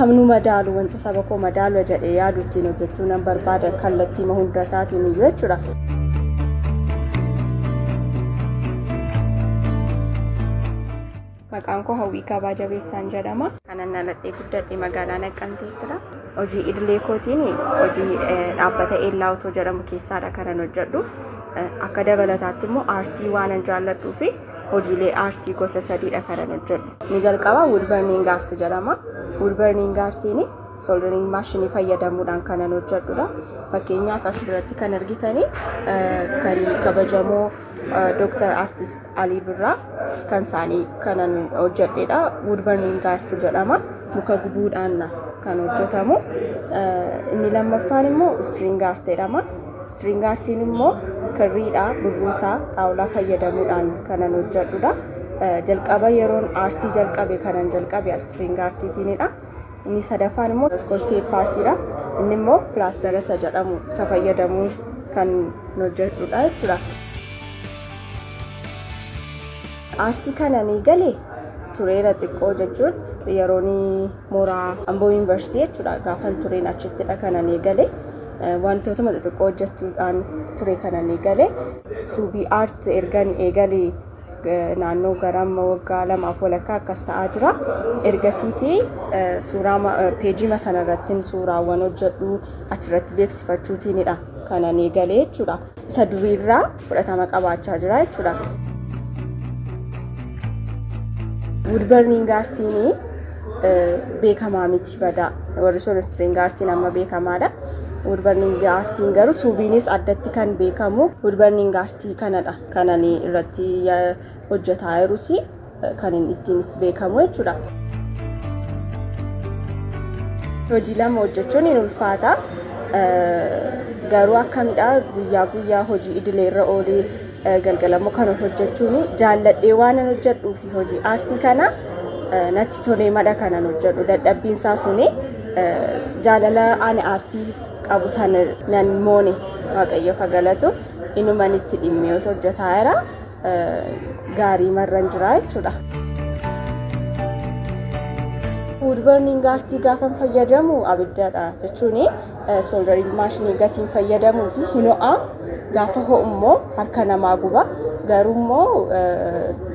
wanta nu madaalu wanta saba koo madaalu jedhee yaadu ittiin hojjechuu nan barbaada kallattii hunda isaatiin iyyuu jechuudha. Maqaan koo Hawwii Kabaa Jabeessaan jedhama. Kanan dhaladhee guddadhee magaalaa Naqqamteettidha. Hojii idilee kootiin hojii dhaabbata Eelaa Otoo jedhamu keessaadha kanan hojjedhu. Akka dabalataatti immoo aartii waanan jaalladhuu fi hojiilee aartii gosa sadiidha kanan hojjedhu. Ni jalqaba wood burning art jedhama. Wood burning artiin soldering maashinii fayyadamuudhaan kanan hojjedhudha. Fakkeenyaaf as biratti kan argitanii kan kabajamoo Dr. Artist Ali Birraa kan isaanii kanan hojjedhedha. Wood burning art jedhama. Muka gubuudhaan kan hojjetamu. Inni lammaffaan immoo string art jedhama. String artiin immoo kirriidha, burruusaa, xaawulaa fayyadamuudhaan kanan hojjedhudha. Jalqaba yeroon aartii jalqabe kanan jalqabe string artiitiinidha. Inni sadaffaan immoo scotch tape artiidha. Inni immoo plaastara isa jedhamu isa fayyadamuun kan hojjedhudha jechuudha. Aartii kananii galee tureera xiqqoo jechuun yeroon mooraa Amboo University jechuudha. Gaafan tureen achittidha kananii galee. Wantoota xixiqqoo hojjechuudhaan ture kananii galee suubii aart ergan eegalee naannoo garamma waggaa 2 walakkaa akkas ta'aa jira. Ergasiitii suuraa peejii sanarrattiin suuraawwan hojjedhu achirratti beeksifachuutiinidha kananii galee jechuudha. Isa duriirraa fudhatama qabaachaa jira jechuudha. Wood burning artiin beekamaa miti badaa. Warri sun string artiin amma beekamaadha. Wood burning artiin garuu suubiinis addatti kan beekamu wood burning artii kanadha. Kanan irratti hojjetaa jirus kan inni ittiinis beekamu jechuudha. Hojii lama hojjechuun hin ulfaata. Garuu akkamidha guyyaa guyyaa hojii idileerra oolee galgalammoo kan hojjechuun jaalladhee waan hojjedhuu fi hojii aartii kana natti tolee madha kanan hojjedhu. Dadhabbiin isaa suni jaalala ani aartii qabu sana nan moone waaqayyo galatu inuman itti dhimmee osoo hojjetaa jira gaarii marran jira jechuudha. Wood burning artii gaafan fayyadamu abiddadha jechuun soldering maashinii gatiin fayyadamuu fi hin ho'a. Gaafa ho'ummoo harka namaa guba. Garuu immoo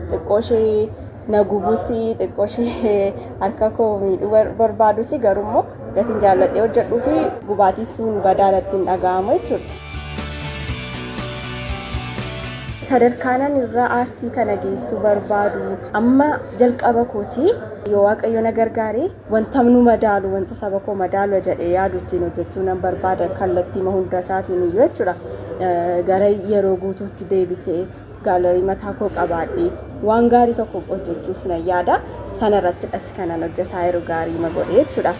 xiqqoo ishee na gubus xiqqoo ishee harka koo miidhuu barbaadus garuu immoo gatiin jaalladhee hojjedhuu fi gubaatiin sun badaanatti hin dhaga'amu jechuudha. Sadarkaanan irraa aartii kana geessuu barbaadu amma jalqaba kooti yoo waaqayyo na gargaare wanta nu madaalu wanta saba koo madaalu jedhee yaadu ittiin hojjechuu nan barbaada kallattii hunda isaatiin iyyuu jechuudha. Gara yeroo guutuutti deebisee gaalarii mataa koo qabaadhee waan gaarii tokko hojjechuuf nan yaada. Sanarratti kanan hojjetaa jiru gaarii ma godhee jechuudha.